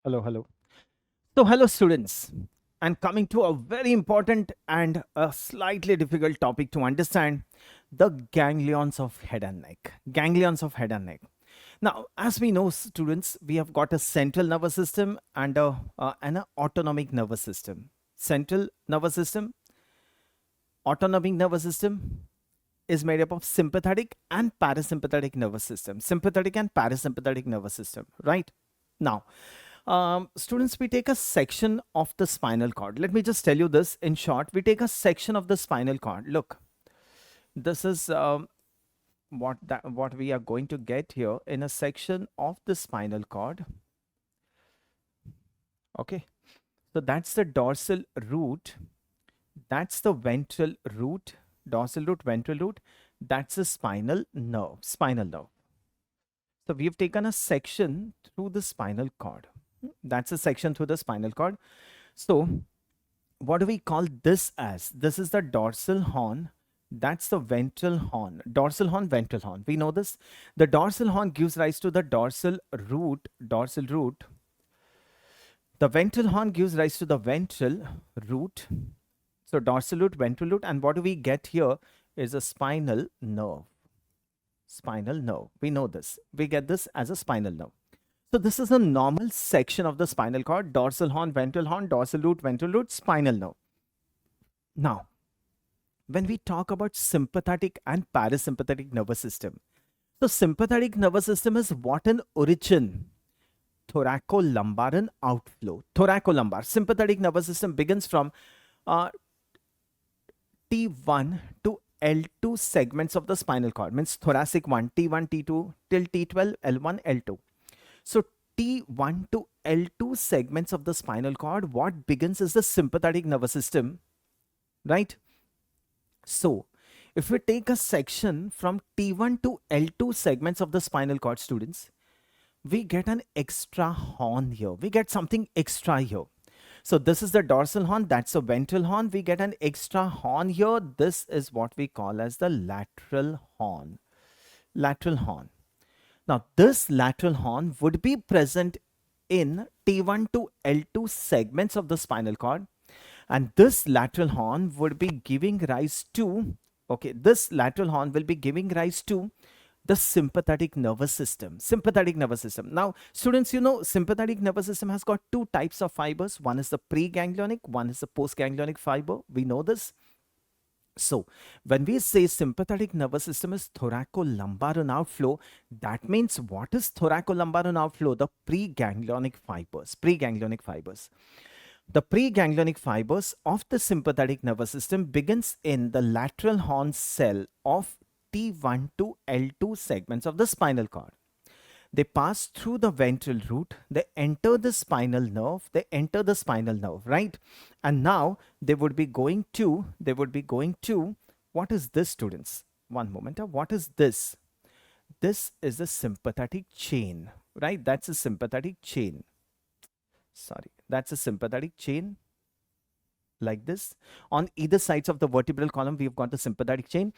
Hello, hello. So, hello, students. And coming to a very important and a slightly difficult topic to understand, the ganglions of head and neck. Ganglions of head and neck. Now, as we know, students, we have got a central nervous system and an autonomic nervous system. Central nervous system, autonomic nervous system is made up of sympathetic and parasympathetic nervous system. Sympathetic and parasympathetic nervous system, right? Now, students, we take a section of the spinal cord. Let me just tell you this in short. We take a section of the spinal cord. Look, this is what we are going to get here in a section of the spinal cord. Okay, so that's the dorsal root. That's the ventral root, dorsal root, ventral root. That's the spinal nerve, spinal nerve. So we've taken a section through the spinal cord. That's a section through the spinal cord. So what do we call this as? This is the dorsal horn. That's the ventral horn. Dorsal horn, ventral horn. We know this. The dorsal horn gives rise to the dorsal root. Dorsal root. The ventral horn gives rise to the ventral root. So dorsal root, ventral root. And what do we get here is a spinal nerve. Spinal nerve. We know this. We get this as a spinal nerve. So this is a normal section of the spinal cord: dorsal horn, dorsal root, ventral root, spinal nerve. Now, when we talk about sympathetic and parasympathetic nervous system, so sympathetic nervous system is what in origin? Thoracolumbar and outflow. Thoracolumbar. Sympathetic nervous system begins from T1 to L2 segments of the spinal cord. Means thoracic 1, T1, T2 till T12, L1, L2. So T1 to L2 segments of the spinal cord, what begins is the sympathetic nervous system, right? So if we take a section from T1 to L2 segments of the spinal cord, students, we get an extra horn here. We get something extra here. So this is the dorsal horn, that's a ventral horn. We get an extra horn here. This is what we call as the lateral horn. Lateral horn. Now, this lateral horn would be present in T1 to L2 segments of the spinal cord. And this lateral horn would be giving rise to, this lateral horn will be giving rise to the sympathetic nervous system. Sympathetic nervous system. Now, students, you know, sympathetic nervous system has got two types of fibers. One is the preganglionic, one is the postganglionic fiber. We know this. So when we say sympathetic nervous system is thoracolumbar and outflow, that means what is thoracolumbar and outflow? The preganglionic fibers. Preganglionic fibers. The preganglionic fibers of the sympathetic nervous system begins in the lateral horn cell of T1 to L2 segments of the spinal cord. They pass through the ventral root, they enter the spinal nerve, right? And now they would be going to, what is this, students? One moment, what is this? This is the sympathetic chain, right? That's a sympathetic chain. Sorry, that's a sympathetic chain like this. On either sides of the vertebral column, we've got the sympathetic chain.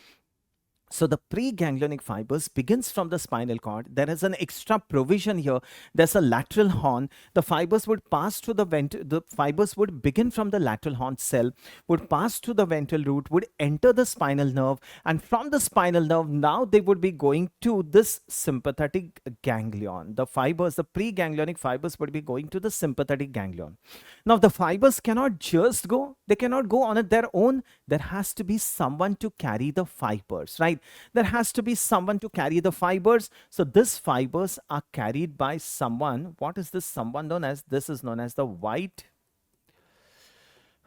So the preganglionic fibers begins from the spinal cord. There is an extra provision here. There's a lateral horn. The fibers would pass through the fibers would begin from the lateral horn cell, would pass through the ventral root, would enter the spinal nerve, and from the spinal nerve, now they would be going to this sympathetic ganglion. The fibers, the preganglionic fibers would be going to the sympathetic ganglion. Now the fibers cannot just go. They cannot go on their own. There has to be someone to carry the fibers, right? There has to be someone to carry the fibers. So these fibers are carried by someone. What is this someone known as? This is known as the white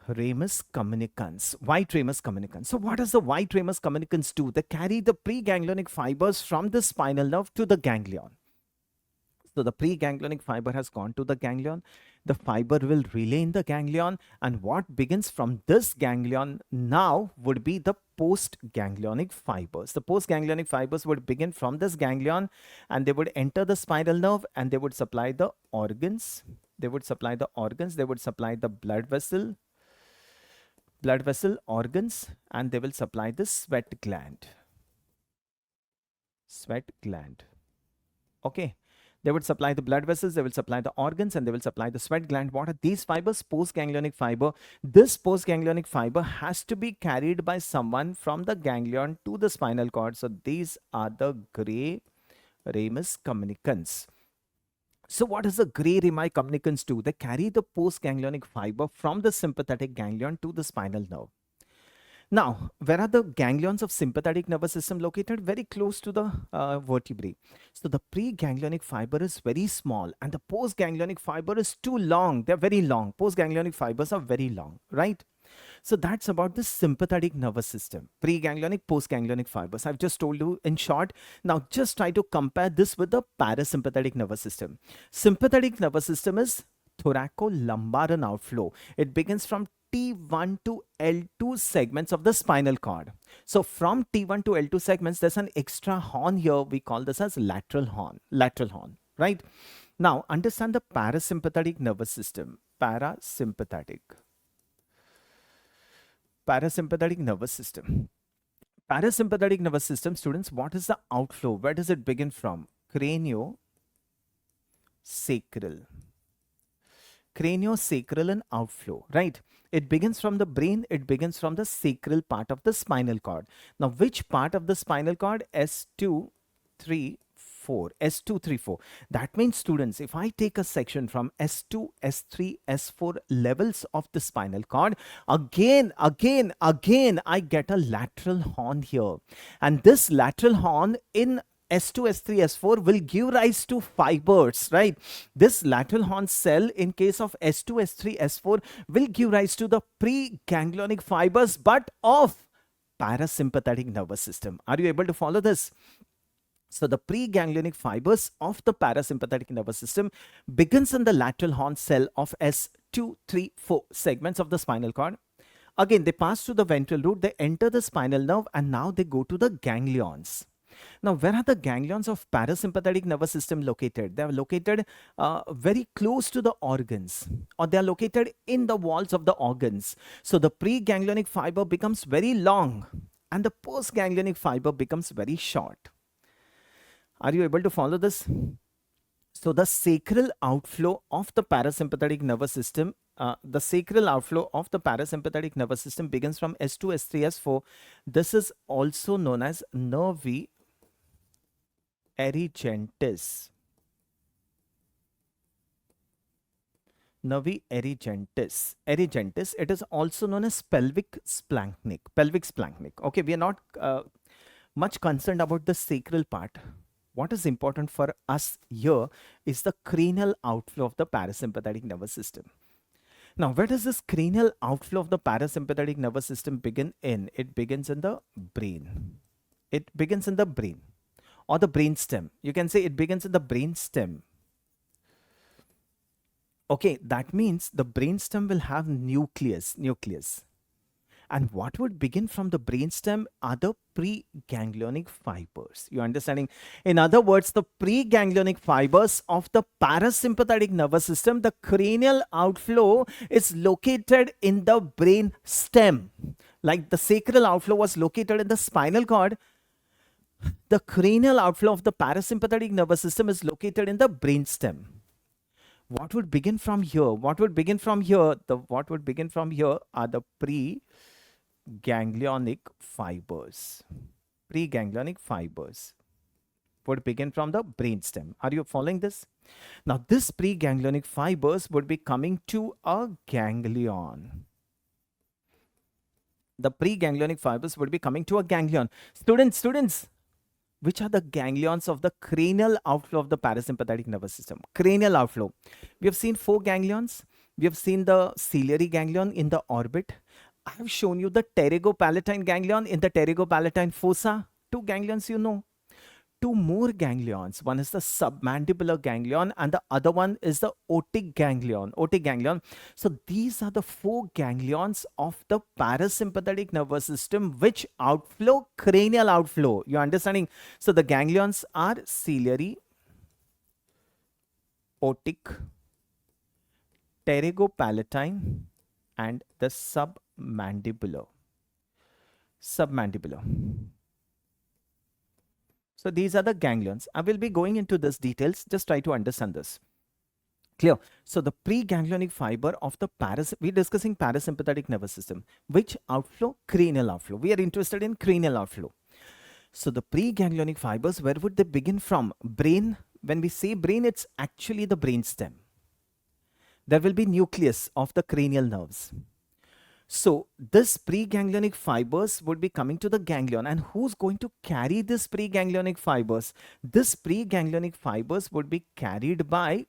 ramus communicans. White ramus communicans. So what does the white ramus communicans do? They carry the preganglionic fibers from the spinal nerve to the ganglion. So the preganglionic fiber has gone to the ganglion. The fiber will relay in the ganglion, and what begins from this ganglion now would be the postganglionic fibers. The postganglionic fibers would begin from this ganglion, and they would enter the spinal nerve, and they would supply the organs. They would supply the organs. They would supply the blood vessel organs, and they will supply the sweat gland. Okay. They would supply the blood vessels, they will supply the organs, and they will supply the sweat gland. What are these fibers? Postganglionic fiber. This postganglionic fiber has to be carried by someone from the ganglion to the spinal cord. So these are the gray ramus communicants. So what does the gray rami communicants do? They carry the postganglionic fiber from the sympathetic ganglion to the spinal nerve. Now, where are the ganglions of sympathetic nervous system located? Very close to the vertebrae. So the preganglionic fiber is very small and the postganglionic fiber is too long. They're very long. Postganglionic fibers are very long, right? So that's about the sympathetic nervous system. Preganglionic, postganglionic fibers. I've just told you in short. Now just try to compare this with the parasympathetic nervous system. Sympathetic nervous system is thoracolumbar and outflow. It begins from T1 to L2 segments of the spinal cord. So from T1 to L2 segments, there's an extra horn here. We call this as lateral horn, right? Now understand the parasympathetic nervous system. Parasympathetic nervous system. Parasympathetic nervous system, students, what is the outflow? Where does it begin from? Craniosacral. Craniosacral and outflow, right? It begins from the brain, it begins from the sacral part of the spinal cord. Now, which part of the spinal cord? S2, 3, 4. S2, 3, 4. That means, students, if I take a section from S2, S3, S4 levels of the spinal cord, again, I get a lateral horn here. And this lateral horn in S2, S3, S4 will give rise to fibers, right? This lateral horn cell in case of S2, S3, S4 will give rise to the preganglionic fibers, but of parasympathetic nervous system. Are you able to follow this? So the preganglionic fibers of the parasympathetic nervous system begins in the lateral horn cell of S2, 3, 4 segments of the spinal cord. Again, they pass through the ventral root, they enter the spinal nerve, and now they go to the ganglions. Now, where are the ganglions of parasympathetic nervous system located? They are located very close to the organs, or they are located in the walls of the organs. So the preganglionic fiber becomes very long and the postganglionic fiber becomes very short. Are you able to follow this? So the sacral outflow of the parasympathetic nervous system, begins from S2, S3, S4. This is also known as nervi erigentis. Nervi erigentis. It is also known as pelvic splanchnic. Okay, we are not much concerned about the sacral part. What is important for us here is the cranial outflow of the parasympathetic nervous system. Now, where does this cranial outflow of the parasympathetic nervous system begin in? It begins in the brain. It begins in the brain. Or the brain stem. You can say it begins in the brain stem. Okay, that means the brain stem will have nucleus. And what would begin from the brainstem are the preganglionic fibers. You understanding? In other words, the preganglionic fibers of the parasympathetic nervous system, the cranial outflow is located in the brain stem. Like the sacral outflow was located in the spinal cord, the cranial outflow of the parasympathetic nervous system is located in the brainstem. What would begin from here? What would begin from here are the preganglionic fibers. Preganglionic fibers would begin from the brainstem. Are you following this? Now, this preganglionic fibers would be coming to a ganglion. The preganglionic fibers would be coming to a ganglion. Students, which are the ganglions of the cranial outflow of the parasympathetic nervous system? Cranial outflow. We have seen 4 ganglions. We have seen the ciliary ganglion in the orbit. I have shown you the pterygopalatine ganglion in the pterygopalatine fossa. 2 ganglions, you know. 2 more ganglions. One is the submandibular ganglion and the other one is the otic ganglion. So these are the 4 ganglions of the parasympathetic nervous system which outflow cranial outflow. You understanding? So the ganglions are ciliary, otic, pterygopalatine and the submandibular. So these are the ganglions. I will be going into this details. Just try to understand this. Clear? So the preganglionic fiber of the we're discussing parasympathetic nervous system. Which outflow? Cranial outflow. We are interested in cranial outflow. So the preganglionic fibers, where would they begin from? Brain. When we say brain, it's actually the brain stem. There will be nucleus of the cranial nerves. So this preganglionic fibers would be coming to the ganglion, and who's going to carry this preganglionic fibers? This preganglionic fibers would be carried by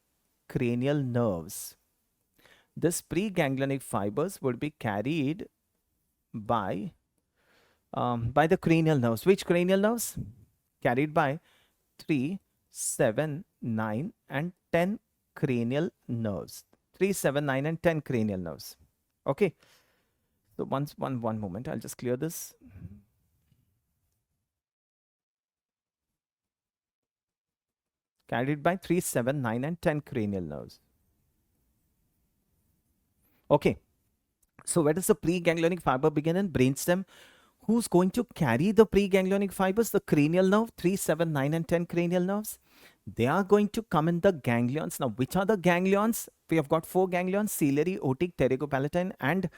cranial nerves. This preganglionic fibers would be carried by the cranial nerves. Which cranial nerves? Carried by 3, 7, 9 and 10 cranial nerves. 3, 7, 9 and 10 cranial nerves. Okay. So one moment, I'll just clear this. Carried by 3, 7, 9 and 10 cranial nerves. Okay. So where does the preganglionic fiber begin in? Brainstem. Who's going to carry the preganglionic fibers? The cranial nerve, 3, 7, 9 and 10 cranial nerves. They are going to come in the ganglions. Now, which are the ganglions? We have got 4 ganglions: ciliary, otic, pterygopalatine and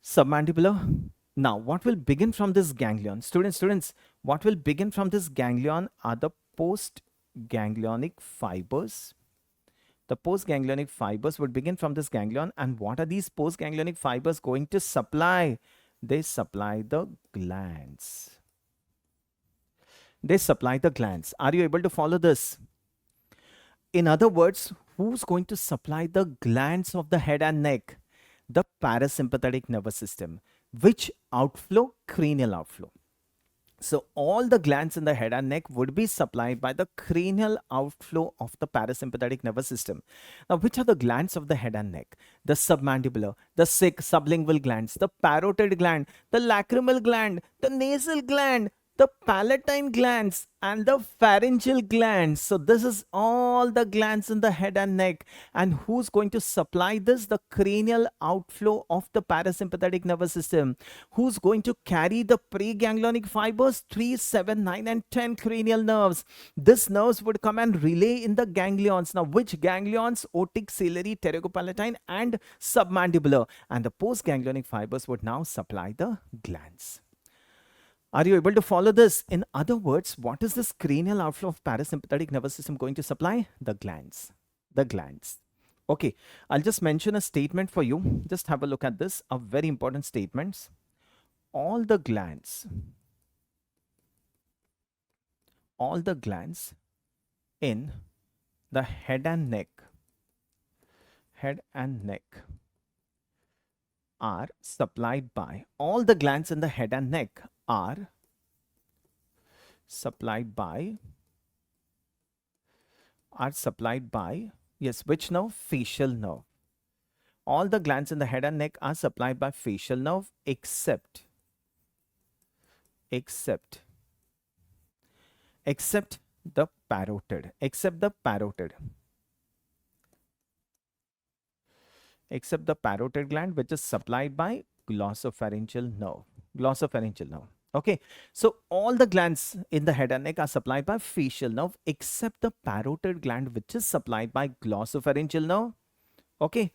submandibular. Now, what will begin from this ganglion? Students, what will begin from this ganglion are the postganglionic fibers. The postganglionic fibers would begin from this ganglion. And what are these postganglionic fibers going to supply? They supply the glands. They supply the glands. Are you able to follow this? In other words, who's going to supply the glands of the head and neck? The parasympathetic nervous system. Which outflow? Cranial outflow. So all the glands in the head and neck would be supplied by the cranial outflow of the parasympathetic nervous system. Now, which are the glands of the head and neck? The submandibular, the sublingual glands, the parotid gland, the lacrimal gland, the nasal gland, the palatine glands and the pharyngeal glands. So this is all the glands in the head and neck. And who's going to supply this? The cranial outflow of the parasympathetic nervous system. Who's going to carry the preganglionic fibers? 3, 7, 9 and 10 cranial nerves. This nerves would come and relay in the ganglions. Now which ganglions? Otic, ciliary, pterygopalatine and submandibular. And the postganglionic fibers would now supply the glands. Are you able to follow this? In other words, what is this cranial outflow of parasympathetic nervous system going to supply? The glands. The glands. Okay, I'll just mention a statement for you. Just have a look at this. A very important statement. All the glands in the head and neck are supplied by, all the glands in the head and neck are supplied by, yes, which nerve? Facial nerve. All the glands in the head and neck are supplied by facial nerve except the parotid. Except the parotid gland, which is supplied by glossopharyngeal nerve. Okay, so all the glands in the head and neck are supplied by facial nerve except the parotid gland, which is supplied by glossopharyngeal nerve. Okay,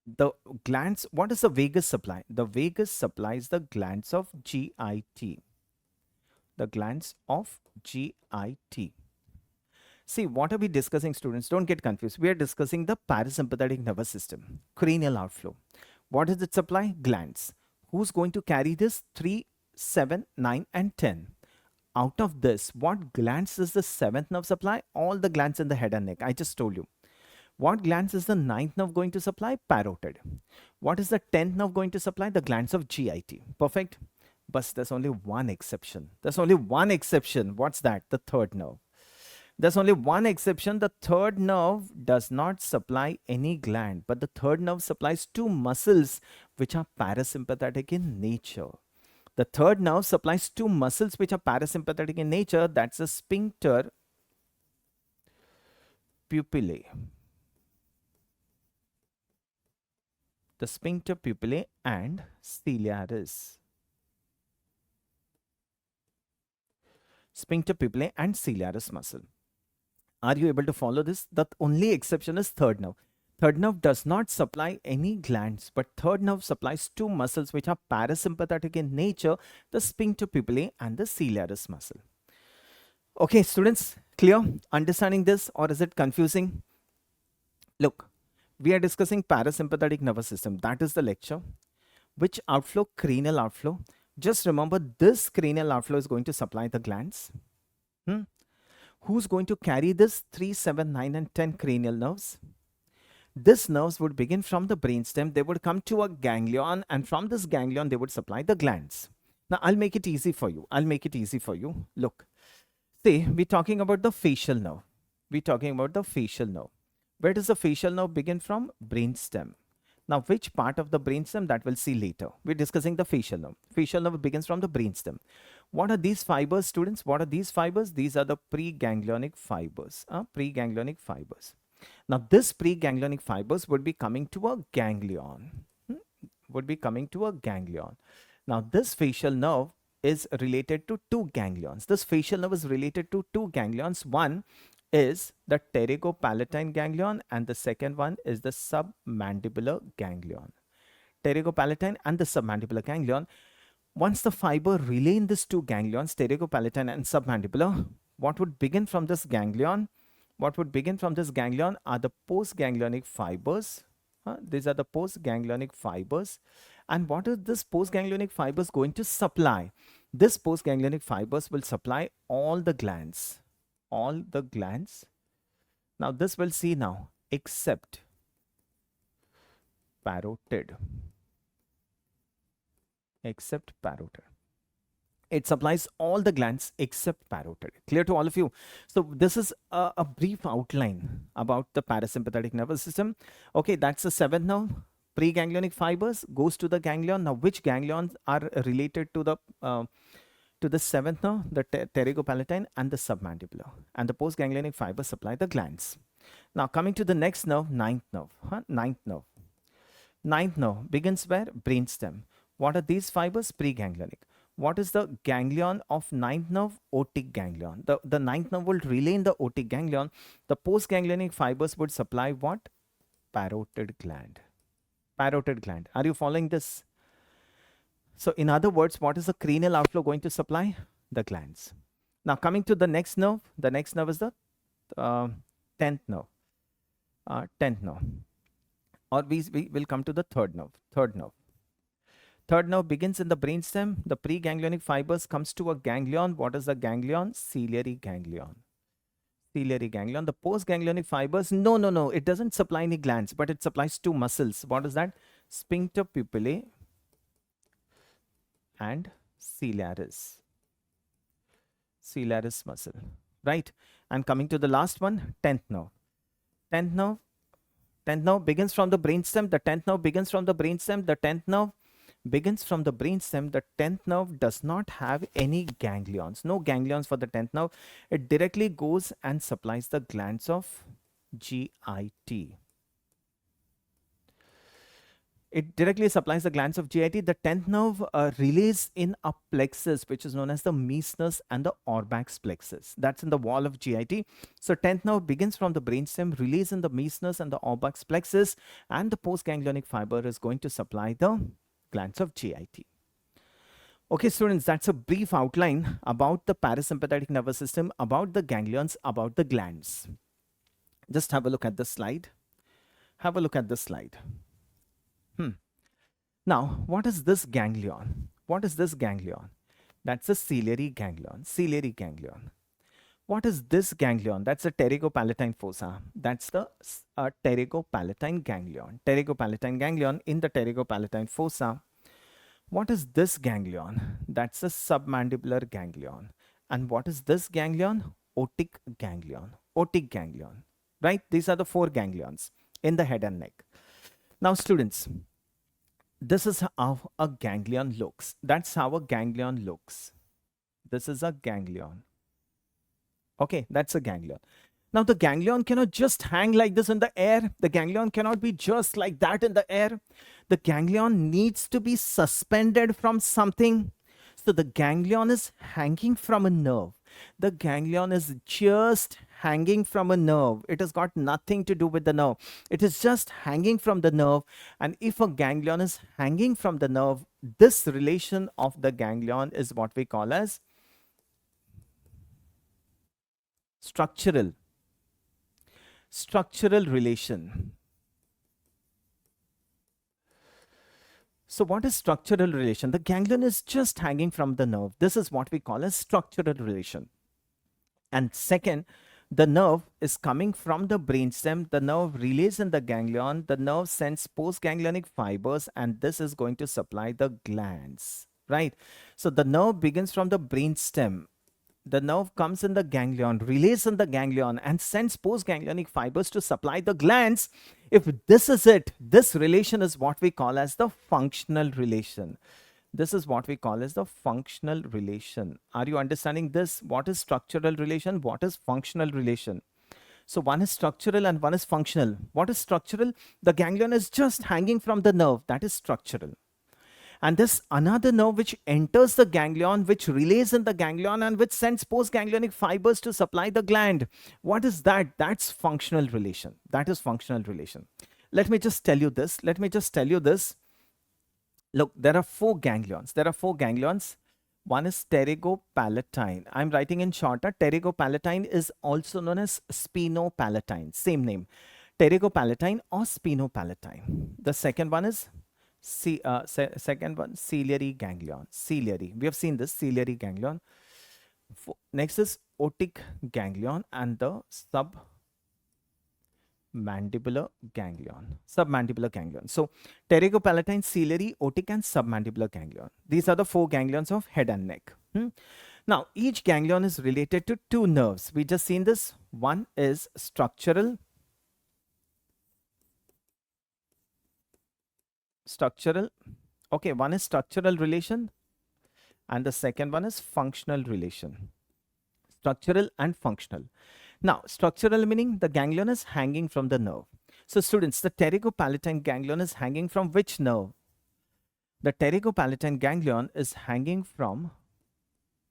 the glands, what is the vagus supply? The vagus supplies the glands of GIT. The glands of GIT. See, what are we discussing, students? Don't get confused. We are discussing the parasympathetic nervous system, cranial outflow. What does it supply? Glands. Who's going to carry this? 3, 7, 9 and 10. Out of this, what glands is the 7th nerve supply? All the glands in the head and neck. I just told you. What glands is the 9th nerve going to supply? Parotid. What is the 10th nerve going to supply? The glands of GIT. Perfect. But there's only one exception. What's that? The third nerve. There's only one exception. The third nerve does not supply any gland, but the third nerve supplies 2 muscles which are parasympathetic in nature. The third nerve supplies 2 muscles which are parasympathetic in nature. That's the sphincter pupillae. The sphincter pupillae and ciliaris. sphincter pupillae and ciliaris muscle. Are you able to follow this? The only exception is third nerve. Third nerve does not supply any glands, but third nerve supplies two muscles which are parasympathetic in nature, the sphincter pupillae and the ciliaris muscle. Okay, students, clear? Understanding this, or is it confusing? Look, we are discussing parasympathetic nervous system. That is the lecture. Which outflow? Cranial outflow. Just remember, this cranial outflow is going to supply the glands. Who's going to carry this 3, 7, 9 and 10 cranial nerves? These nerves would begin from the brainstem. They would come to a ganglion, and from this ganglion, they would supply the glands. Now, I'll make it easy for you. Look, say we're talking about the facial nerve. Where does the facial nerve begin from? Brainstem. Now, which part of the brainstem? That we'll see later. We're discussing the facial nerve. Facial nerve begins from the brainstem. What are these fibers, students? What are these fibers? These are the preganglionic fibers. Now, this preganglionic fibers would be coming to a ganglion. Now, this facial nerve is related to two ganglions. One is the pterygopalatine ganglion and the second one is the submandibular ganglion. Pterygopalatine and the submandibular ganglion. Once the fiber relay in these two ganglions, pterygopalatine and submandibular, what would begin from this ganglion? Are the postganglionic fibers. These are the postganglionic fibers. And what is this postganglionic fibers going to supply? This postganglionic fibers will supply all the glands. Now this we'll see now, except parotid. It supplies all the glands except parotid. Clear to all of you? So this is a brief outline about the parasympathetic nervous system. Okay, that's the seventh nerve. Preganglionic fibers goes to the ganglion. Now, which ganglions are related to the seventh nerve? The pterygopalatine and the submandibular. And the postganglionic fibers supply the glands. Now, coming to the next nerve, ninth nerve. Ninth nerve begins where? Brainstem. What are these fibers? Preganglionic. What is the ganglion of ninth nerve? Otic ganglion. The ninth nerve will relay in the otic ganglion. The postganglionic fibers would supply what? Parotid gland. Are you following this? So in other words, what is the cranial outflow going to supply? The glands. Now coming to the next nerve. The next nerve is the 10th nerve. Or we will come to the third nerve. Third nerve begins in the brainstem. The preganglionic fibers comes to a ganglion. What is the ganglion? Ciliary ganglion. The postganglionic fibers, no, it doesn't supply any glands, but it supplies two muscles. What is that? Sphincter pupillae and ciliaris muscle, right? And coming to the last one, 10th nerve. 10th nerve begins from the brainstem. The 10th nerve begins from the brainstem. The 10th nerve does not have any ganglions. No ganglions for the 10th nerve. It directly goes and supplies the glands of GIT. It directly supplies the glands of GIT. The 10th nerve relays in a plexus, which is known as the Meissner's and the Orbach's plexus. That's in the wall of GIT. So 10th nerve begins from the brainstem, relays in the Meissner's and the Orbach's plexus, and the postganglionic fiber is going to supply the glands of GIT. Okay, students, that's a brief outline about the parasympathetic nervous system, about the ganglions, about the glands. Just have a look at this slide. Now, what is this ganglion? That's the ciliary ganglion. What is this ganglion? That's the pterygopalatine fossa. That's the pterygopalatine ganglion. In the pterygopalatine fossa. What is this ganglion? That's the submandibular ganglion. And what is this ganglion? Otic ganglion. Right? These are the four ganglions in the head and neck. Now, students, this is how a ganglion looks. That's how a ganglion looks. This is a ganglion. Okay, that's a ganglion. Now, the ganglion cannot just hang like this in the air. The ganglion cannot be just like that in the air. The ganglion needs to be suspended from something. So the ganglion is hanging from a nerve. The ganglion is just hanging from a nerve. It has got nothing to do with the nerve. It is just hanging from the nerve. And if a ganglion is hanging from the nerve, this relation of the ganglion is what we call as structural relation. So what is structural relation? The ganglion is just hanging from the nerve. This is what we call as structural relation. And second, the nerve is coming from the brainstem. The nerve relays in the ganglion. The nerve sends postganglionic fibers, and this is going to supply the glands, right? So the nerve begins from the brainstem. The nerve comes in the ganglion, relays in the ganglion, and sends postganglionic fibers to supply the glands. If this is it, this relation is what we call as the functional relation. This is what we call as the functional relation. Are you understanding this? What is structural relation? What is functional relation? So one is structural and one is functional. What is structural? The ganglion is just hanging from the nerve. That is structural. And this another nerve which enters the ganglion, which relays in the ganglion and which sends postganglionic fibers to supply the gland. What is that? That's functional relation. That is functional relation. Let me just tell you this. Look, there are 4 ganglions. One is pterygopalatine. I'm writing in shorter. Pterygopalatine is also known as spinopalatine. Same name. Pterygopalatine or spinopalatine. The second one is ciliary ganglion. Ciliary. We have seen this ciliary ganglion. Next is otic ganglion and the submandibular ganglion. So pterygopalatine, ciliary, otic and submandibular ganglion. These are the 4 ganglions of head and neck. Now each ganglion is related to 2 nerves. We just seen this. One is structural. Okay, one is structural relation and the second one is functional relation. Structural and functional. Now structural meaning the ganglion is hanging from the nerve. So students, the pterygopalatine ganglion is hanging from which nerve? The pterygopalatine ganglion is hanging from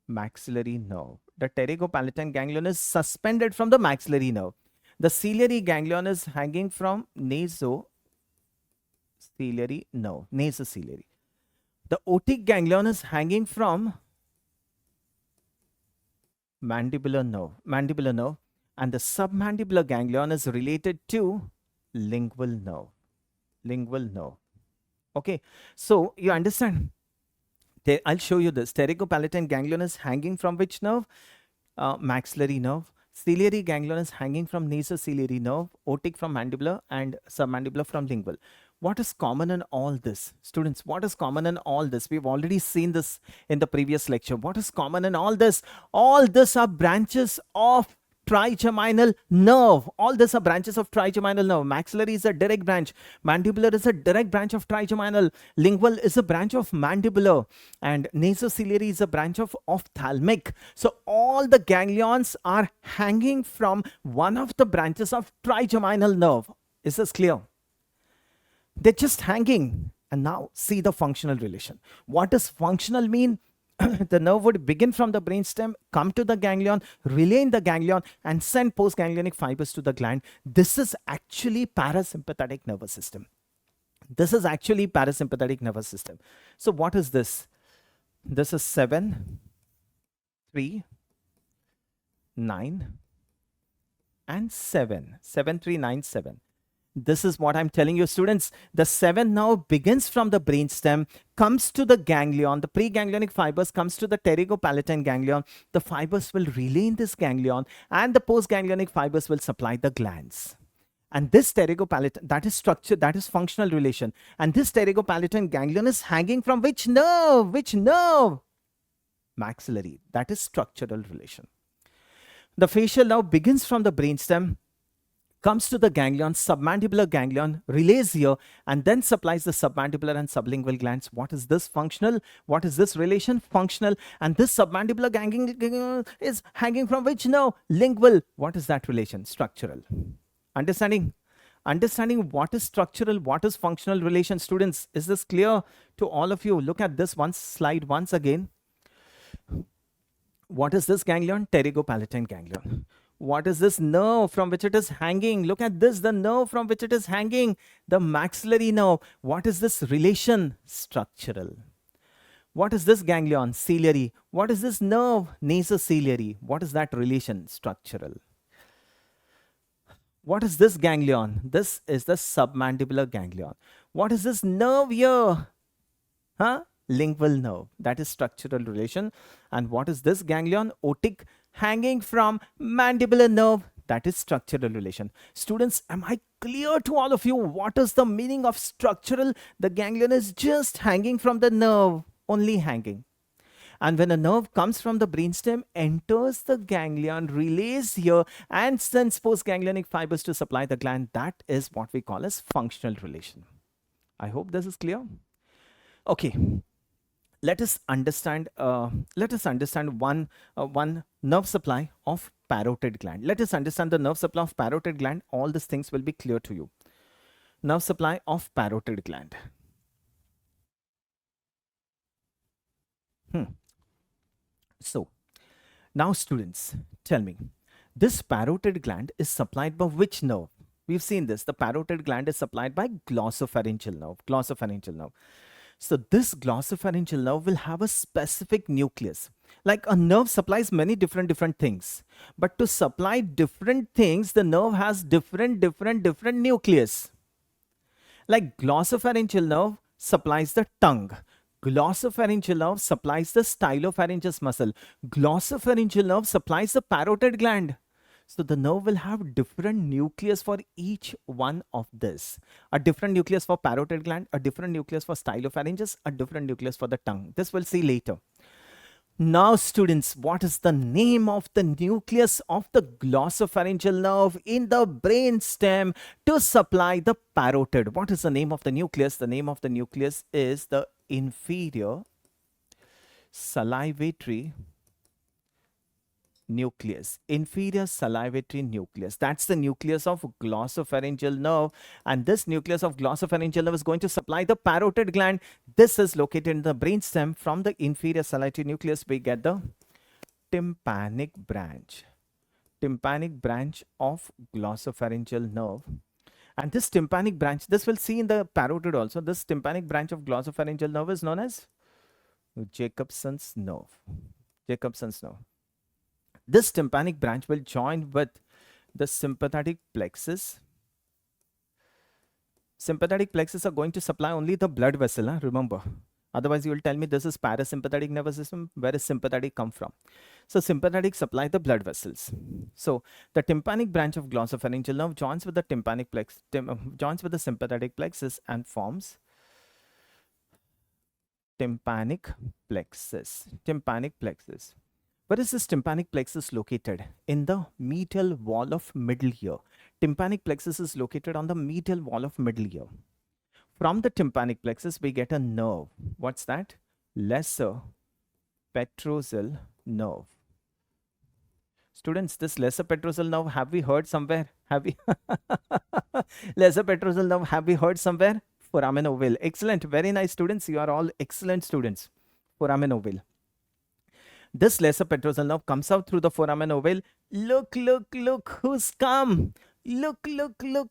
maxillary nerve. The pterygopalatine ganglion is suspended from the maxillary nerve. The ciliary ganglion is hanging from nasociliary nerve, nasociliary. The otic ganglion is hanging from mandibular nerve, and the submandibular ganglion is related to lingual nerve. Okay, so you understand. I'll show you this. Pterygopalatine ganglion is hanging from which nerve? Maxillary nerve. Ciliary ganglion is hanging from nasociliary nerve, otic from mandibular, and submandibular from lingual. What is common in all this? Students, what is common in all this? We've already seen this in the previous lecture. What is common in all this? All this are branches of trigeminal nerve. All these are branches of trigeminal nerve. Maxillary is a direct branch. Mandibular is a direct branch of trigeminal. Lingual is a branch of mandibular. And nasociliary is a branch of ophthalmic. So all the ganglions are hanging from one of the branches of trigeminal nerve. Is this clear? They're just hanging. And now see the functional relation. What does functional mean? The nerve would begin from the brainstem, come to the ganglion, relay in the ganglion, and send postganglionic fibers to the gland. This is actually parasympathetic nervous system. So what is this? This is 7, 3, 9, and 7. 7, 3, 9, 7. This is what I'm telling you, students. The 7 now begins from the brainstem, comes to the ganglion. The preganglionic fibers comes to the pterygopalatine ganglion. The fibers will relay in this ganglion, and the postganglionic fibers will supply the glands. And this pterygopalatine, that is structure, that is functional relation. And this pterygopalatine ganglion is hanging from which nerve? Which nerve? Maxillary. That is structural relation. The facial nerve begins from the brainstem, comes to the ganglion, submandibular ganglion, relays here, and then supplies the submandibular and sublingual glands. What is this? Functional. What is this relation? Functional. And this submandibular ganglion is hanging from which nerve? Lingual. What is that relation? Structural. Understanding what is structural, what is functional relation, students? Is this clear to all of you? Look at this one slide once again. What is this ganglion? Pterygopalatine ganglion. What is this nerve from which it is hanging? Look at this, the nerve from which it is hanging, the maxillary nerve. What is this relation? Structural. What is this ganglion? Ciliary. What is this nerve? Nasociliary. What is that relation? Structural. What is this ganglion? This is the submandibular ganglion. What is this nerve here? Huh? Lingual nerve. That is structural relation. And what is this ganglion? Otic, hanging from mandibular nerve. That is structural relation. Students, am I clear to all of you? What is the meaning of structural? The ganglion is just hanging from the nerve, only hanging. And when a nerve comes from the brainstem, enters the ganglion, relays here, and sends postganglionic fibers to supply the gland, that is what we call as functional relation. I hope this is clear. Okay, let us understand one nerve supply of parotid gland. Let us understand the nerve supply of parotid gland. All these things will be clear to you. Nerve supply of parotid gland. So, now students, tell me, this parotid gland is supplied by which nerve? We've seen this. The parotid gland is supplied by glossopharyngeal nerve. Glossopharyngeal nerve. So this glossopharyngeal nerve will have a specific nucleus. Like a nerve supplies many different things. But to supply different things, the nerve has different nucleus. Like glossopharyngeal nerve supplies the tongue. Glossopharyngeal nerve supplies the stylopharyngeus muscle. Glossopharyngeal nerve supplies the parotid gland. So the nerve will have different nucleus for each one of this. A different nucleus for parotid gland, a different nucleus for stylopharyngeus, a different nucleus for the tongue. This we'll see later. Now students, what is the name of the nucleus of the glossopharyngeal nerve in the brain stem to supply the parotid? What is the name of the nucleus? The name of the nucleus is the inferior salivatory nucleus. Inferior salivatory nucleus. That's the nucleus of glossopharyngeal nerve, and this nucleus of glossopharyngeal nerve is going to supply the parotid gland. This is located in the brainstem. From the inferior salivatory nucleus we get the tympanic branch. Tympanic branch of glossopharyngeal nerve. And this tympanic branch, this we'll see in the parotid also. This tympanic branch of glossopharyngeal nerve is known as Jacobson's nerve. Jacobson's nerve. This tympanic branch will join with the sympathetic plexus. Sympathetic plexus are going to supply only the blood vessel, remember. Otherwise, you will tell me this is parasympathetic nervous system. Where does sympathetic come from? So, sympathetic supply the blood vessels. So, the tympanic branch of glossopharyngeal nerve joins with the tympanic joins with the sympathetic plexus and forms tympanic plexus. Tympanic plexus. Where is this tympanic plexus located? In the medial wall of middle ear. Tympanic plexus is located on the medial wall of middle ear. From the tympanic plexus, we get a nerve. What's that? Lesser petrosal nerve. Students, this lesser petrosal nerve, have we heard somewhere? Have we? Lesser petrosal nerve, have we heard somewhere? Foramen ovale. Excellent. Very nice, students. You are all excellent students. Foramen ovale. This lesser petrosal nerve comes out through the foramen ovale. Look who's come. Look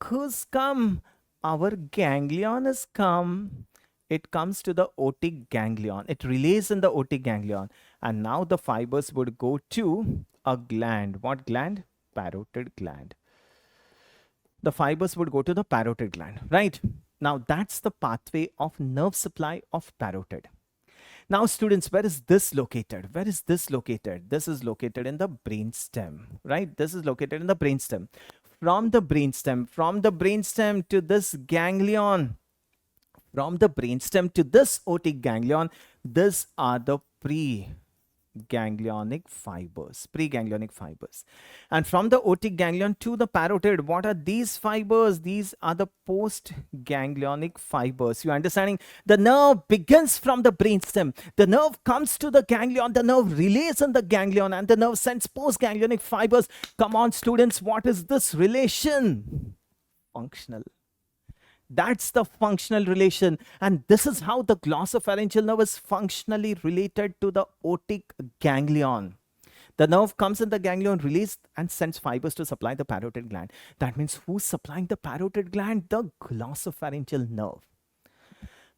who's come. Our ganglion has come. It comes to the otic ganglion. It relays in the otic ganglion. And now the fibers would go to a gland. What gland? Parotid gland. The fibers would go to the parotid gland, right? Now that's the pathway of nerve supply of parotid. Now students, where is this located? Where is this located? This is located in the brainstem, right? This is located in the brainstem. From the brainstem to this ganglion, from the brainstem to this otic ganglion, these are the preganglionic fibers. And from the otic ganglion to the parotid, what are these fibers? These are the postganglionic fibers. You understanding? The nerve begins from the brainstem. The nerve comes to the ganglion. The nerve relays in the ganglion, and the nerve sends postganglionic fibers. Come on, students. What is this relation? Functional. That's the functional relation, and this is how the glossopharyngeal nerve is functionally related to the otic ganglion. The nerve comes in the ganglion, release and sends fibers to supply the parotid gland. That means who's supplying the parotid gland? The glossopharyngeal nerve.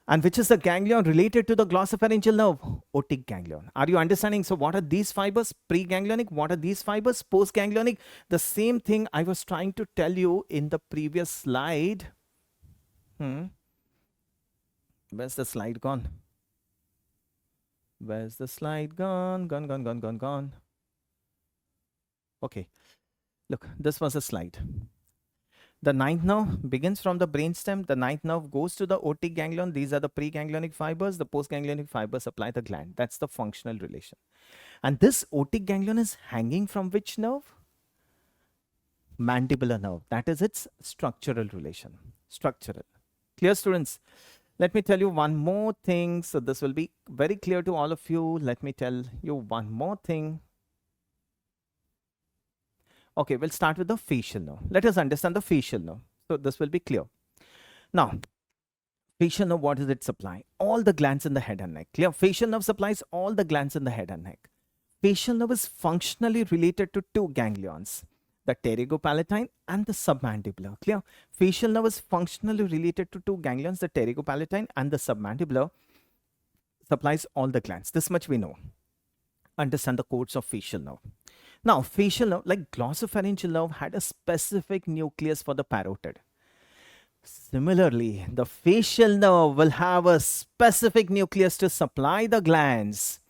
And which is the ganglion related to the glossopharyngeal nerve? Otic ganglion. Are you understanding? So what are these fibers? Preganglionic. What are these fibers? Postganglionic. The same thing I was trying to tell you in the previous slide. Where's the slide gone? Where's the slide gone? Gone. Okay. Look, this was a slide. The ninth nerve begins from the brainstem. The ninth nerve goes to the otic ganglion. These are the preganglionic fibers. The postganglionic fibers supply the gland. That's the functional relation. And this otic ganglion is hanging from which nerve? Mandibular nerve. That is its structural relation. Structural. Clear, students? Let me tell you one more thing. So this will be very clear to all of you. Let me tell you one more thing. Okay, we'll start with the facial nerve. Let us understand the facial nerve. So this will be clear. Now, facial nerve, what does it supply? All the glands in the head and neck. Clear? Facial nerve supplies all the glands in the head and neck. Facial nerve is functionally related to two ganglions, the pterygopalatine and the submandibular. Clear? Facial nerve is functionally related to two ganglions, the pterygopalatine and the submandibular. Supplies all the glands. This much we know. Understand the codes of facial nerve. Now, facial nerve, like glossopharyngeal nerve, had a specific nucleus for the parotid. Similarly, the facial nerve will have a specific nucleus to supply the glands.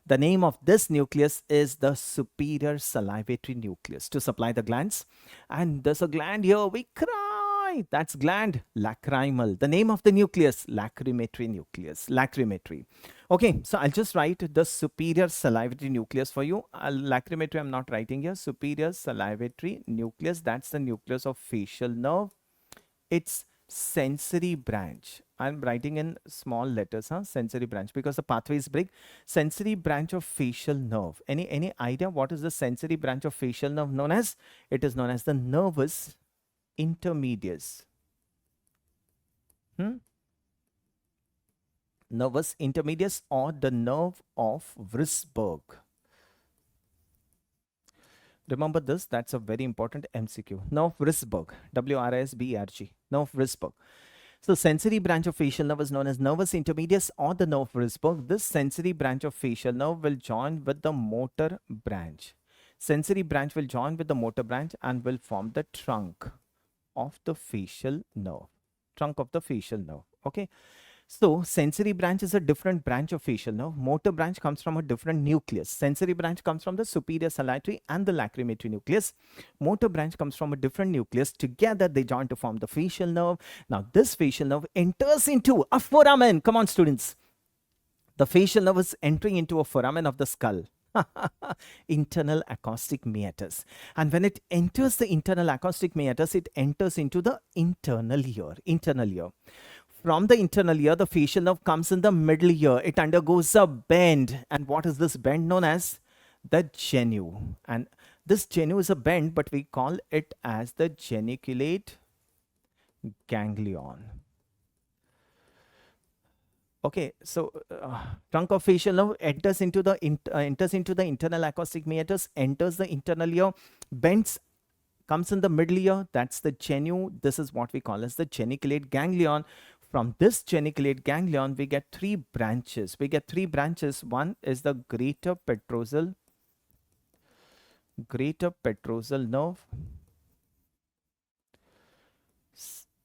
The name of this nucleus is the superior salivatory nucleus to supply the glands. And there's a gland here, we cry. That's gland lacrimal. The name of the nucleus, lacrimatory nucleus, lacrimatory. Okay, so I'll just write the superior salivatory nucleus for you. Lacrimatory, I'm not writing here. Superior salivatory nucleus, that's the nucleus of facial nerve. It's sensory branch. I'm writing in small letters, sensory branch, because the pathway is big. Sensory branch of facial nerve. Any idea what is the sensory branch of facial nerve known as? It is known as the nervus intermedius. Nervus intermedius, or the nerve of Wrisberg. Remember this, that's a very important MCQ. Nerve of Wrisberg, W-R-I-S-B-E-R-G, nerve of Wrisberg. So sensory branch of facial nerve is known as nervus intermedius or the nerve of Wrisberg. This sensory branch of facial nerve will join with the motor branch. Sensory branch will join with the motor branch and will form the trunk of the facial nerve. Trunk of the facial nerve. Okay. So sensory branch is a different branch of facial nerve. Motor branch comes from a different nucleus. Sensory branch comes from the superior salivatory and the lacrimatory nucleus. Motor branch comes from a different nucleus. Together they join to form the facial nerve. Now this facial nerve enters into a foramen. Come on, students. The facial nerve is entering into a foramen of the skull. Internal acoustic meatus. And when it enters the internal acoustic meatus, it enters into the internal ear. Internal ear. From the internal ear, the facial nerve comes in the middle ear. It undergoes a bend. And what is this bend known as? The genu. And this genu is a bend, but we call it as the geniculate ganglion. Okay, so trunk of facial nerve enters into the internal acoustic meatus, enters the internal ear, bends, comes in the middle ear. That's the genu. This is what we call as the geniculate ganglion. From this geniculate ganglion, we get three branches. One is the greater petrosal nerve.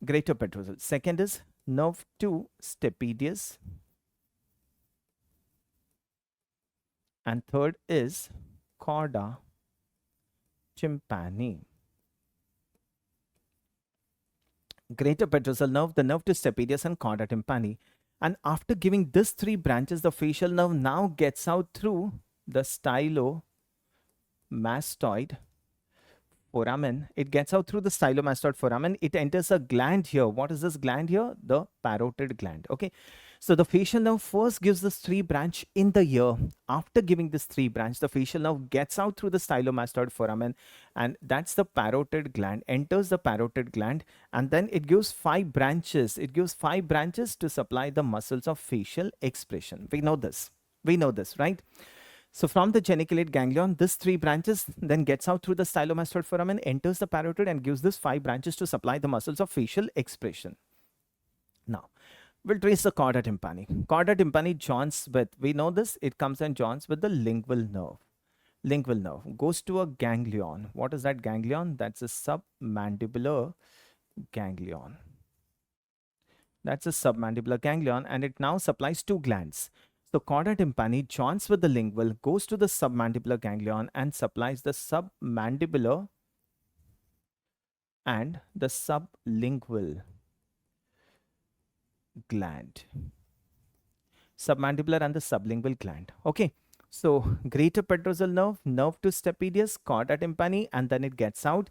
Greater petrosal. Second is nerve 2 stapedius. And third is chorda tympani. Greater petrosal nerve, the nerve 2 stapedius, and chorda tympani. And after giving these three branches, the facial nerve now gets out through the stylomastoid foramen. It gets out through the stylomastoid foramen. It enters a gland here. What is this gland here? The parotid gland. Okay. So the facial nerve first gives this three branch in the ear. After giving this three branch, the facial nerve gets out through the stylomastoid foramen, and that's the parotid gland, enters the parotid gland, and then it gives five branches. It gives five branches to supply the muscles of facial expression. We know this, right? So from the geniculate ganglion, this 3 branches then gets out through the stylomastoid foramen, enters the parotid and gives this 5 branches to supply the muscles of facial expression. Now, we'll trace the chorda tympani. Chorda tympani joins with, we know this, it comes and joins with the lingual nerve. Lingual nerve goes to a ganglion. What is that ganglion? That's a submandibular ganglion. That's a submandibular ganglion, and it now supplies 2 glands. So chorda tympani joins with the lingual, goes to the submandibular ganglion and supplies the submandibular and the sublingual gland. Submandibular and the sublingual gland. Okay. So greater petrosal nerve, nerve to stapedius, chorda tympani, and then it gets out.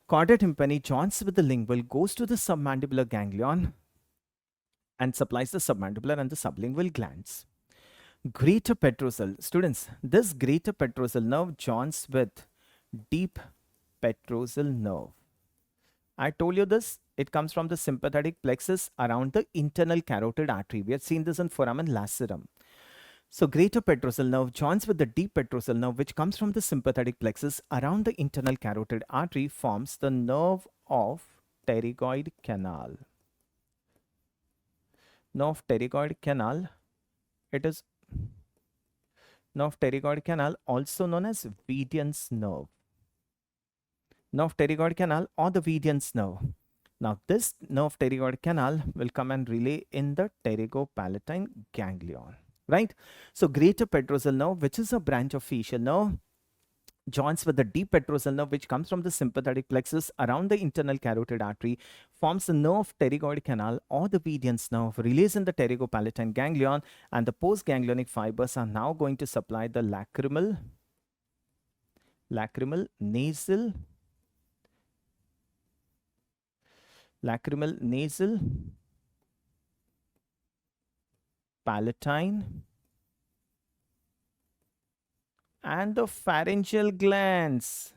Chorda tympani joins with the lingual, goes to the submandibular ganglion and supplies the submandibular and the sublingual glands. Greater petrosal, students, this greater petrosal nerve joins with deep petrosal nerve. I told you this, it comes from the sympathetic plexus around the internal carotid artery. We have seen this in foramen lacerum. So greater petrosal nerve joins with the deep petrosal nerve, which comes from the sympathetic plexus around the internal carotid artery, forms the nerve of pterygoid canal. Nerve pterygoid canal, it is nerve pterygoid canal, also known as Vidian's nerve. Nerve pterygoid canal or the Vidian's nerve. Now this nerve pterygoid canal will come and relay in the pterygopalatine ganglion, right? So greater petrosal nerve, which is a branch of facial nerve, joins with the deep petrosal nerve, which comes from the sympathetic plexus around the internal carotid artery, forms the nerve pterygoid canal or the Vidian's nerve, relays in the pterygopalatine ganglion, and the postganglionic fibers are now going to supply the lacrimal, nasal, palatine, and the pharyngeal glands.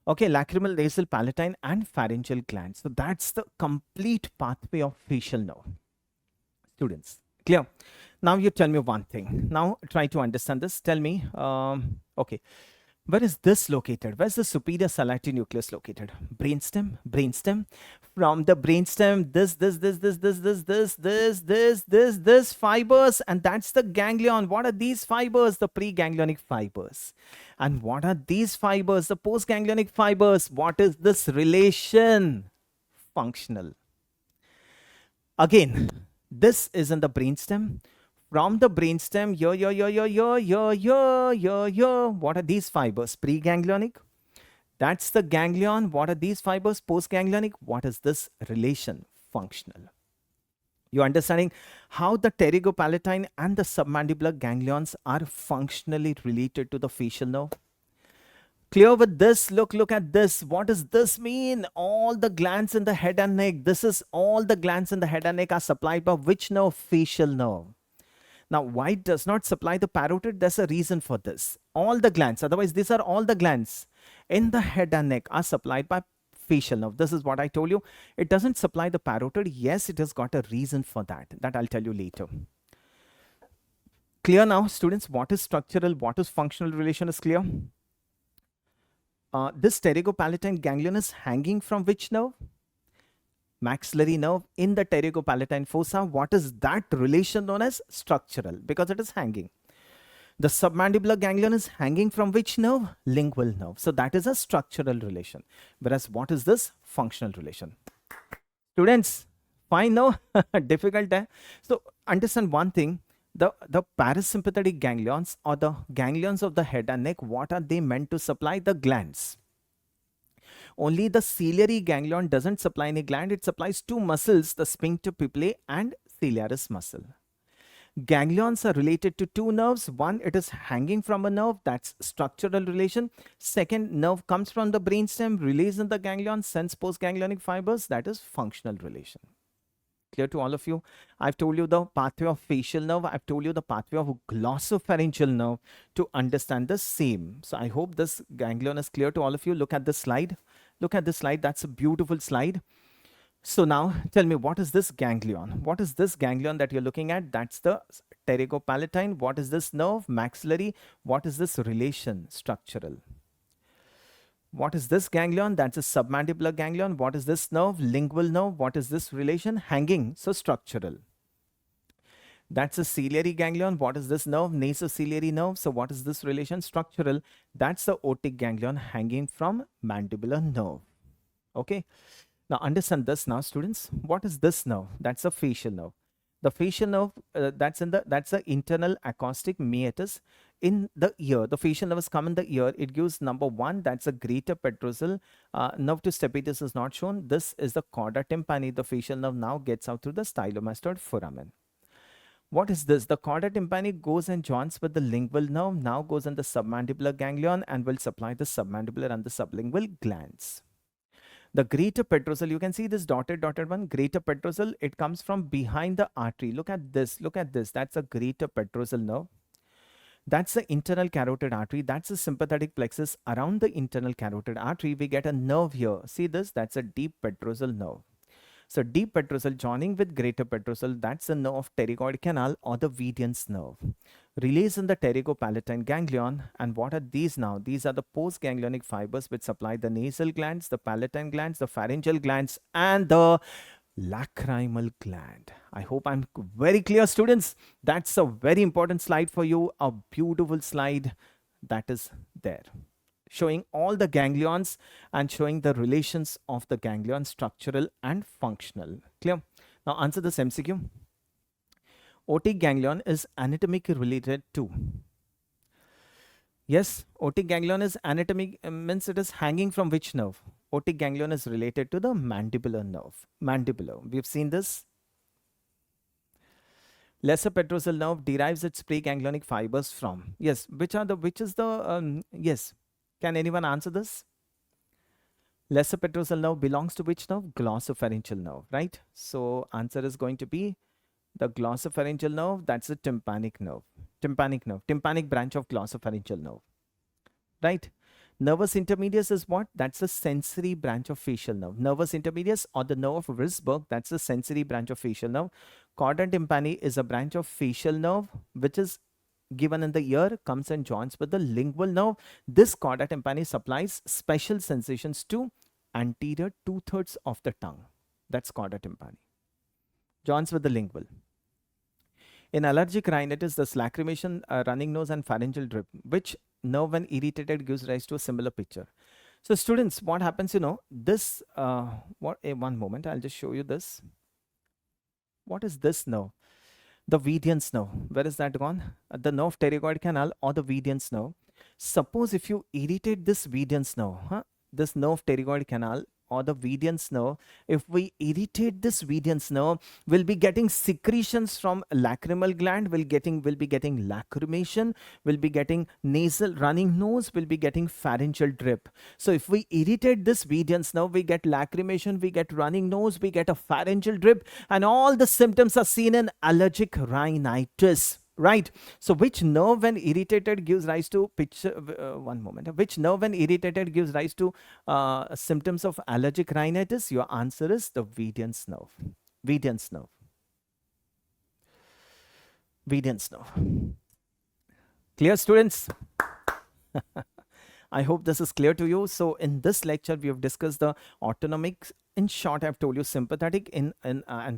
Okay, lacrimal, nasal, palatine, and pharyngeal glands. So that's the complete pathway of facial nerve. Students, clear? Now you tell me one thing. Now try to understand this. Tell me, okay, where is this located? Where's the superior salivary nucleus located? Brainstem. From the brainstem, this fibers, and that's the ganglion. What are these fibers? The preganglionic fibers. And what are these fibers? The postganglionic fibers. What is this relation? Functional. Again, this is in the brainstem. From the brainstem, what are these fibers? Preganglionic. That's the ganglion. What are these fibers? Postganglionic. What is this relation? Functional. You understanding how the pterygopalatine and the submandibular ganglions are functionally related to the facial nerve? Clear with this? Look at this. What does this mean? All the glands in the head and neck. This is all the glands in the head and neck are supplied by which nerve? Facial nerve. Now, why it does not supply the parotid? There's a reason for this. All the glands, otherwise these are all the glands in the head and neck are supplied by facial nerve. This is what I told you. It doesn't supply the parotid. Yes, it has got a reason for that. That I'll tell you later. Clear now, students? What is structural, what is functional relation is clear? This pterygopalatine ganglion is hanging from which nerve? Maxillary nerve in the pterygopalatine fossa. What is that relation known as? Structural, because it is hanging. The submandibular ganglion is hanging from which nerve? Lingual nerve. So that is a structural relation. Whereas what is this? Functional relation. Students, fine now? Difficult, eh? So understand one thing. The parasympathetic ganglions or the ganglions of the head and neck, what are they meant to supply? The glands. Only the ciliary ganglion doesn't supply any gland. It supplies 2 muscles, the sphincter pupillae and ciliaris muscle. Ganglions are related to 2 nerves. One, it is hanging from a nerve. That's structural relation. Second, nerve comes from the brainstem, relays in the ganglion, sends postganglionic fibers. That is functional relation. Clear to all of you? I've told you the pathway of facial nerve. I've told you the pathway of glossopharyngeal nerve to understand the same. So I hope this ganglion is clear to all of you. Look at this slide. Look at this slide. That's a beautiful slide. So now tell me, what is this ganglion? What is this ganglion that you're looking at? That's the pterygopalatine. What is this nerve? Maxillary. What is this relation? Structural. What is this ganglion? That's a submandibular ganglion. What is this nerve? Lingual nerve. What is this relation? Hanging. So structural. That's a ciliary ganglion. What is this nerve? Nasociliary nerve. So what is this relation? Structural. That's the otic ganglion hanging from mandibular nerve. Okay. Now understand this now, students. What is this nerve? That's a facial nerve. The facial nerve, that's the internal acoustic meatus in the ear. The facial nerves come in the ear. It gives number one, that's a greater petrosal. Nerve to stapedius is not shown. This is the chorda tympani. The facial nerve now gets out through the stylomastoid foramen. What is this? The chorda tympani goes and joins with the lingual nerve, now goes in the submandibular ganglion and will supply the submandibular and the sublingual glands. The greater petrosal, you can see this dotted one, greater petrosal, it comes from behind the artery. Look at this, that's a greater petrosal nerve. That's the internal carotid artery. That's the sympathetic plexus. Around the internal carotid artery, we get a nerve here. See this, that's a deep petrosal nerve. So deep petrosal joining with greater petrosal, that's the nerve of pterygoid canal or the Vidian's nerve. Relays in the pterygopalatine ganglion. And what are these now? These are the postganglionic fibers which supply the nasal glands, the palatine glands, the pharyngeal glands, and the lacrimal gland. I hope I'm very clear, students. That's a very important slide for you. A beautiful slide that is there, showing all the ganglions and showing the relations of the ganglion, structural and functional. Clear? Now answer this MCQ. Otic ganglion is anatomically related to. Yes, otic ganglion is anatomic, means it is hanging from which nerve? Otic ganglion is related to the mandibular nerve. Mandibular. We've seen this. Lesser petrosal nerve derives its preganglionic fibers from. Yes, yes. Can anyone answer this? Lesser petrosal nerve belongs to which nerve? Glossopharyngeal nerve, right? So answer is going to be the glossopharyngeal nerve. That's the tympanic nerve. Tympanic branch of glossopharyngeal nerve, right? Nervus intermedius is what? That's the sensory branch of facial nerve. Nervus intermedius or the nerve of Risberg, that's the sensory branch of facial nerve. Chorda tympani is a branch of facial nerve which is given in the ear, comes and joins with the lingual nerve. This chorda tympani supplies special sensations to anterior 2/3 of the tongue. That's chorda tympani. Joins with the lingual. In allergic rhinitis, the lacrimation, running nose and pharyngeal drip, which nerve when irritated gives rise to a similar picture. So students, what happens, this, one moment, I'll just show you this. What is this nerve? The Vidian's nerve. Where is that gone? The nerve pterygoid canal or the Vidian's nerve. Suppose if you irritate this Vidian's nerve, this nerve pterygoid canal or the Vidian's nerve, if we irritate this Vidian's nerve, we'll be getting secretions from lacrimal gland, we'll be getting lacrimation, we'll be getting nasal running nose, we'll be getting pharyngeal drip. So if we irritate this Vidian's nerve, we get lacrimation, we get running nose, we get a pharyngeal drip, and all the symptoms are seen in allergic rhinitis. Right. So which nerve when irritated gives rise to which nerve when irritated gives rise to symptoms of allergic rhinitis? Your answer is the Vidian's nerve. Vidian's nerve. Vidian's nerve. Clear, students? I hope this is clear to you. So in this lecture, we have discussed the autonomic. In short, I've told you sympathetic and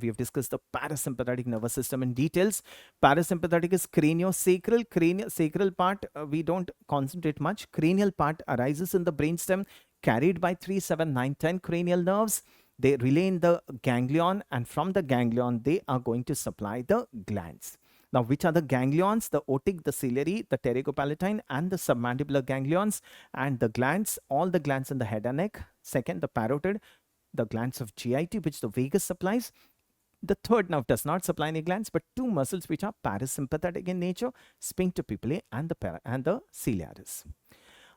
we have discussed the parasympathetic nervous system in details. Parasympathetic is craniosacral. Sacral part, we don't concentrate much. Cranial part arises in the brainstem, carried by 3, 7, 9, 10 cranial nerves. They relay in the ganglion, and from the ganglion, they are going to supply the glands. Now, which are the ganglions? The otic, the ciliary, the pterygopalatine, and the submandibular ganglions, and the glands, all the glands in the head and neck. Second, the parotid, the glands of GIT, which the vagus supplies. The third nerve does not supply any glands, but two muscles which are parasympathetic in nature, sphincter pupillae and the ciliaris.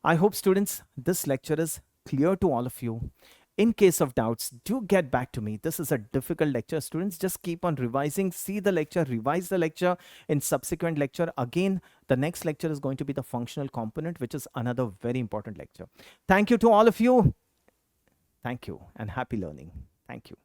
I hope, students, this lecture is clear to all of you. In case of doubts, do get back to me. This is a difficult lecture, students. Just keep on revising. See the lecture, revise the lecture in subsequent lecture. Again, the next lecture is going to be the functional component, which is another very important lecture. Thank you to all of you. Thank you and happy learning. Thank you.